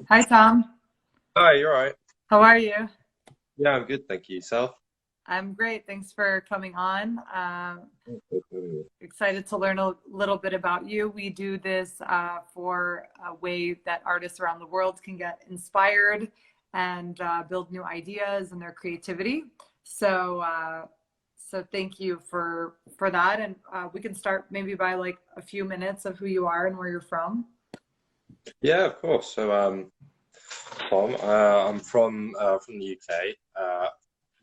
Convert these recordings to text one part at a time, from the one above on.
Hi, Tom. Hi, you're right. How are you? Yeah, I'm good, thank you. Yourself? I'm great. Thanks for coming on. Mhm. Excited to learn a little bit about you. We do this for a way that artists around the world can get inspired and build new ideas and their creativity. So, so thank you for that. And we can start maybe by like a few minutes of who you are and where you're from. Yeah, of course. Tom, I'm from the UK.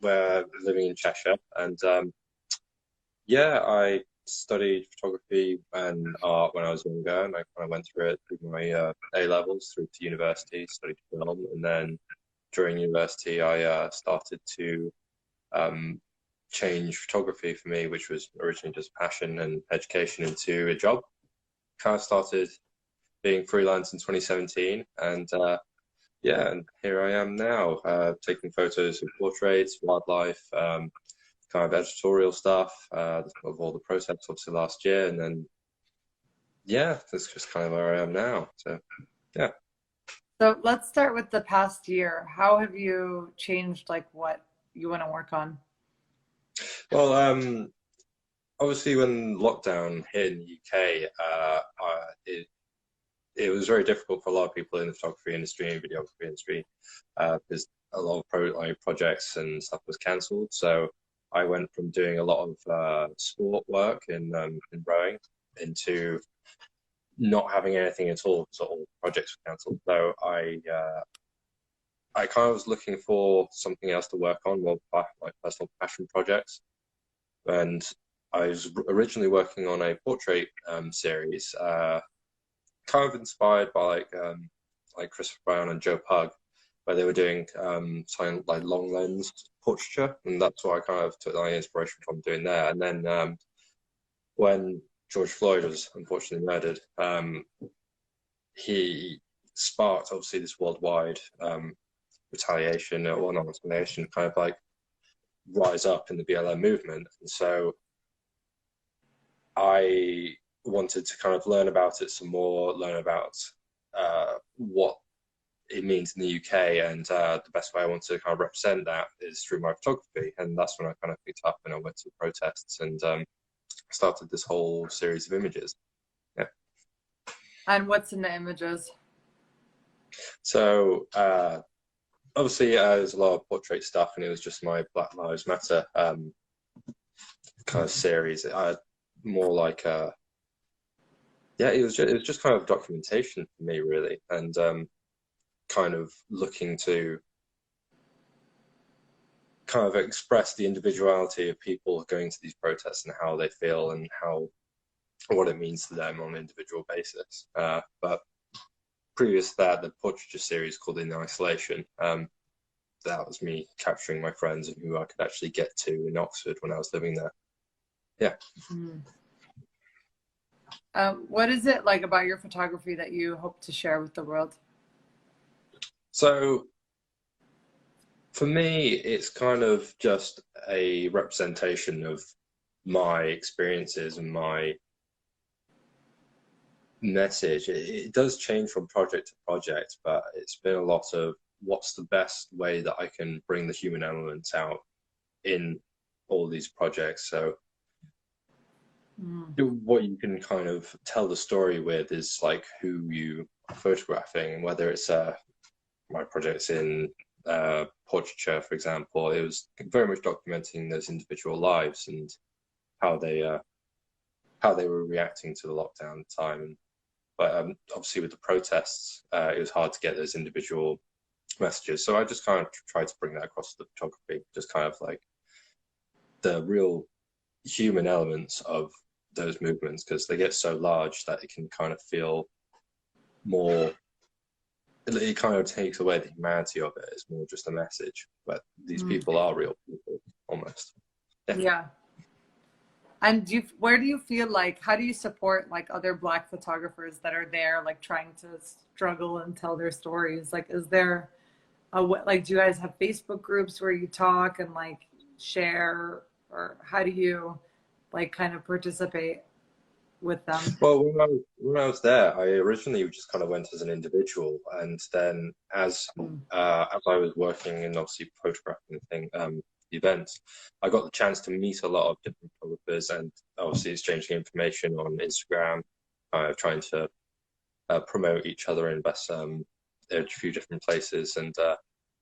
We're living in Cheshire, and yeah, I studied photography and art when I was younger, and I kind of went through it through my A levels through to university, studied film, and then during university, I started to um, change photography for me, which was originally just passion and education, into a job. Kind of started being freelance in 2017, and yeah, and here I am now, taking photos of portraits, wildlife, kind of editorial stuff of all the protests obviously last year, and then yeah, that's just kind of where I am now. So yeah. So let's start with the past year. How have you changed like what you want to work on? Well, obviously when lockdown hit in the UK, it was very difficult for a lot of people in the photography industry and videography industry because a lot of projects and stuff was cancelled. So I went from doing a lot of sport work in rowing into not having anything at all because all projects were cancelled. So I kind of was looking for something else to work on, more like personal passion projects. And I was originally working on a portrait series, kind of inspired by like Christopher Brown and Joe Pug, where they were doing something like long lens portraiture, and that's what I kind of took my inspiration from doing there. And then when George Floyd was unfortunately murdered, he sparked obviously this worldwide retaliation, or not retaliation, kind of like rise up in the BLM movement. And so I wanted to kind of learn about it some more, learn about what it means in the UK, and the best way I want to kind of represent that is through my photography, and that's when I kind of picked up and I went to protests and started this whole series of images. Yeah. And what's in the images? So obviously there's a lot of portrait stuff, and it was just my Black Lives Matter kind of series. More like yeah, it was just kind of documentation for me really, and kind of looking to kind of express the individuality of people going to these protests and how they feel and how what it means to them on an individual basis. But previous to that, the portraiture series called In Isolation, that was me capturing my friends and who I could actually get to in Oxford when I was living there. Yeah. Mm. What is it like about your photography that you hope to share with the world? So for me, it's kind of just a representation of my experiences and my message. It does change from project to project, but it's been a lot of what's the best way that I can bring the human element out in all these projects. So Mm. what you can kind of tell the story with is like who you are photographing, whether it's my projects in portraiture, for example. It was very much documenting those individual lives and how they uh, how they were reacting to the lockdown time. But obviously, with the protests, it was hard to get those individual messages. So I just kind of tried to bring that across to the photography, just kind of like the real human elements of those movements, because they get so large that it can kind of feel more. It kind of takes away the humanity of it. It's more just a message, but these Mm. people are real people almost. Yeah. Yeah. And where do you feel like, how do you support like other Black photographers that are there, like trying to struggle and tell their stories? Like, is there like, do you guys have Facebook groups where you talk and like share, or how do you like kind of participate? with them? Well, when I was there, I originally just kind of went as an individual, and then Mm. as I was working and obviously photographing events, I got the chance to meet a lot of different photographers and obviously exchanging information on Instagram, trying to promote each other in a few different places. And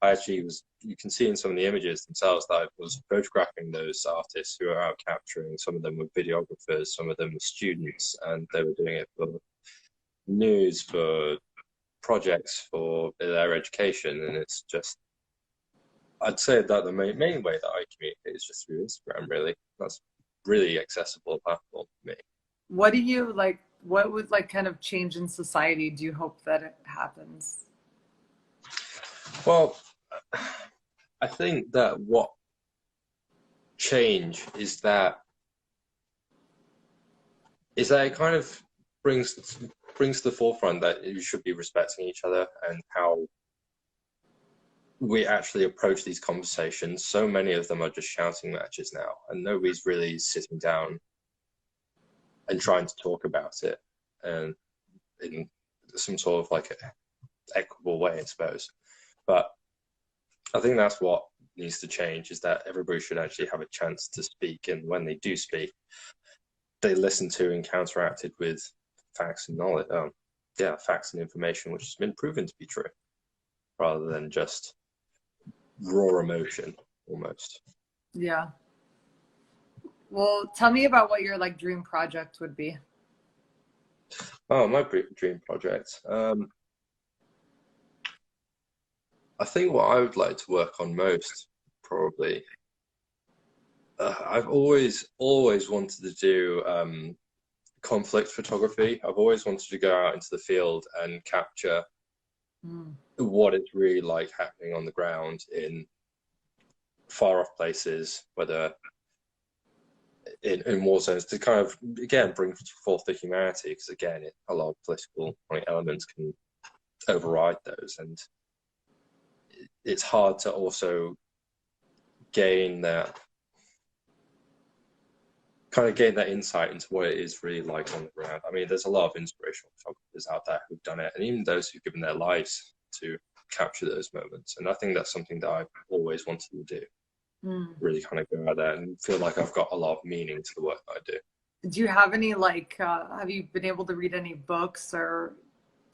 I actually was, you can see in some of the images themselves that I was photographing those artists who are out capturing. Some of them were videographers, some of them were students, and they were doing it for news, for projects, for their education. And it's just, I'd say that the main way that I communicate is just through Instagram, really. That's really accessible platform for me. What do you like? What would like kind of change in society do you hope that it happens? Well, I think that what change is that it kind of brings to the forefront that you should be respecting each other and how we actually approach these conversations. So many of them are just shouting matches now, and nobody's really sitting down and trying to talk about it and in some sort of like equitable way, I suppose. But I think that's what needs to change, is that everybody should actually have a chance to speak, and when they do speak, they listen to and counteracted with facts and knowledge. Yeah, facts and information which has been proven to be true, rather than just raw emotion almost. Yeah. Well, tell me about what your like dream project would be. Oh, my dream project. I think what I would like to work on most, probably. I've always wanted to do conflict photography. I've always wanted to go out into the field and capture Mm. what it's really like happening on the ground in far off places, whether in war zones, to kind of again bring forth the humanity, because again, a lot of political elements can override those, and it's hard to also gain that gain that insight into what it is really like on the ground. I mean, there's a lot of inspirational photographers out there who've done it, and even those who've given their lives to capture those moments. And I think that's something that I've always wanted to do. Mm. Really kind of go out there and feel like I've got a lot of meaning to the work that I do. Do you have any like have you been able to read any books or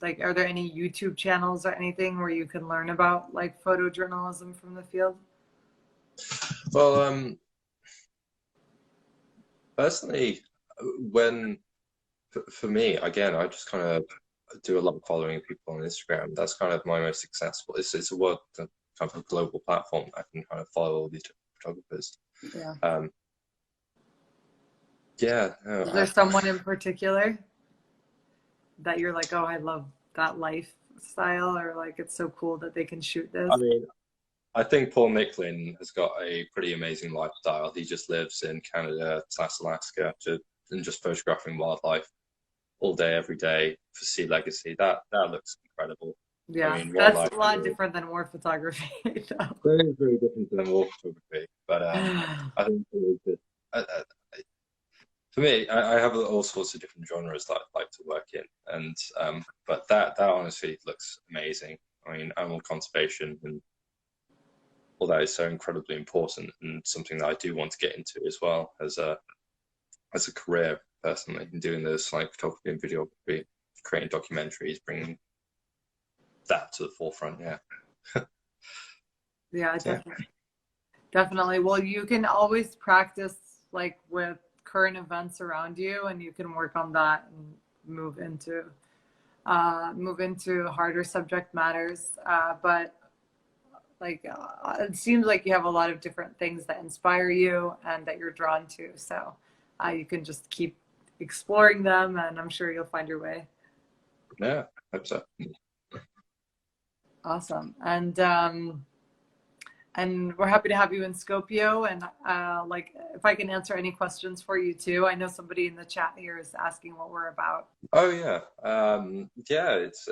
like are there any YouTube channels or anything where you can learn about like photojournalism from the field? Well, personally, when for me, again, I just kind of do a lot of following people on Instagram. That's kind of my most successful. It's a work kind of a global platform. I can kind of follow all these different photographers. Yeah. Um, yeah, no, Is there someone in particular that you're like, oh, I love that lifestyle, or like it's so cool that they can shoot I this? mean, I think Paul Nicklin has got a pretty amazing lifestyle. He just lives in Canada / Alaska and just photographing wildlife all day, every day for Sea Legacy. That looks incredible. I Yeah, mean, that's wildlife a lot different than war photography, though. is very different than wolf photography, but I think it's really good. For me, I have all sorts of different genres that I like to work in, and but that honestly looks amazing. I mean, animal conservation and all that is so incredibly important, and something that I do want to get into as well as a career personally, in doing this like photography and videography, creating documentaries, bringing that to the forefront. Yeah, Yeah, so, yeah. definitely. Definitely. Well, you can always practice like with current events around you and you can work on that and move into move into harder subject matters. But like it seems like you have a lot of different things that inspire you and that you're drawn to. So you can just keep exploring them and I'm sure you'll find your way. Yeah, hope so. Awesome. And we're happy to have you in Skopje. And like, if I can answer any questions for you too, I know somebody in the chat here is asking what we're about. Oh yeah, yeah. It's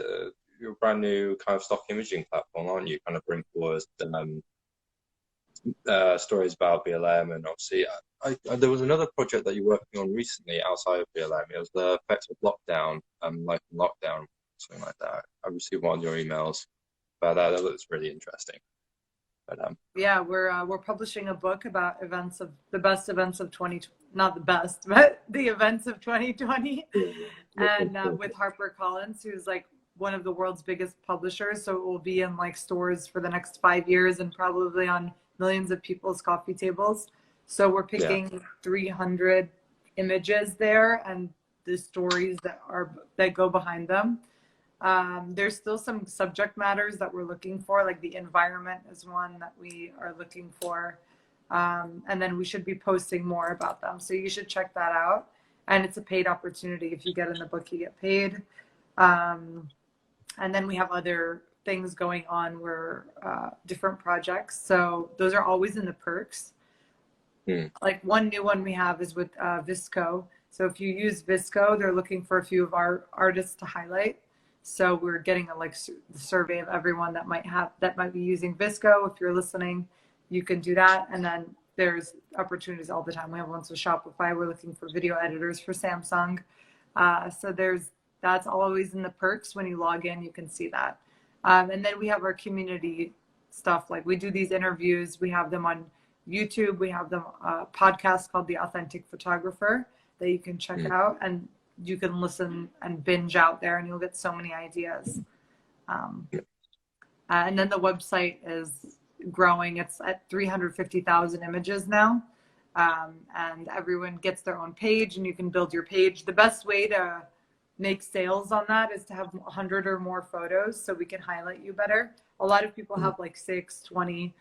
you're a brand new kind of stock imaging platform, aren't you? Kind of bring forward stories about BLM, and obviously there was another project that you're working on recently outside of BLM. It was the effects of lockdown, life in lockdown, something like that. I received one of your emails about that. That looks really interesting. But Yeah, we're publishing a book about events of the best events of 20, not the best, but the events of 2020, and with HarperCollins, who's like one of the world's biggest publishers. So it will be in like stores for the next 5 years and probably on millions of people's coffee tables. So we're yeah, picking 300 images there and the stories that go behind them. There's still some subject matters that we're looking for, like the environment is one that we are looking for. And then we should be posting more about them. So you should check that out. And it's a paid opportunity. If you get in the book, you get paid. And then we have other things going on where different projects. So those are always in the perks. Like one new one we have is with Visco. So if you use Visco, they're looking for a few of our artists to highlight. So we're getting a survey of everyone that might be using Visco. If you're listening, you can do that. And then there's opportunities all the time. We have ones with Shopify. We're looking for video editors for Samsung. So that's always in the perks. When you log in, you can see that. And then we have our community stuff. Like we do these interviews. We have them on YouTube. We have them podcast called The Authentic Photographer that you can check out, and you can listen and binge out there, and you'll get so many ideas. And then the website is growing. It's at 350,000 images now. And everyone gets their own page, and you can build your page. The best way to make sales on that is to have 100 or more photos so we can highlight you better. A lot of people have like 6, 20.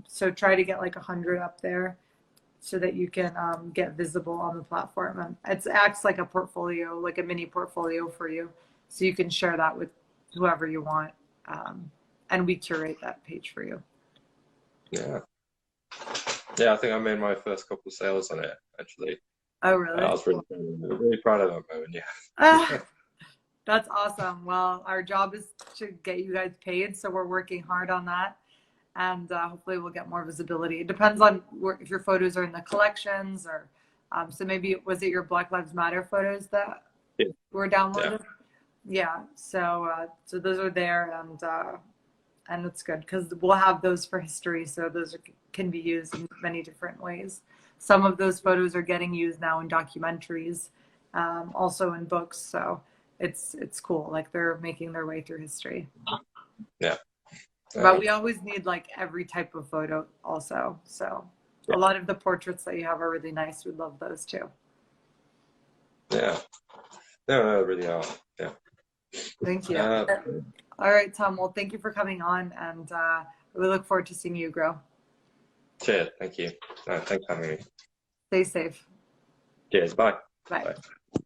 So try to get like 100 up there so that you can get visible on the platform. And it acts like a portfolio, like a mini portfolio for you. So you can share that with whoever you want. And we curate that page for you. yeah, yeah. I think I made my first couple of sales on it actually. Oh, really? I was really proud of that moment. Yeah. That's awesome. Well, our job is to get you guys paid. So we're working hard on that. And hopefully we'll get more visibility. It depends on if your photos are in the collections or so maybe was it your Black Lives Matter photos that were downloaded? Yeah. So those are there, and it's good because we'll have those for history. So those can be used in many different ways. Some of those photos are getting used now in documentaries, also in books. So it's cool. Like they're making their way through history. Yeah. But we always need like every type of photo also. So a lot of the portraits that you have are really nice. We love those too. Yeah. No, really are. Yeah. Thank you. All right, Tom. Well, thank you for coming on, and we look forward to seeing you grow. Cheers. Thank you. Thanks for having me. Stay safe. Cheers. Bye. Bye. Bye.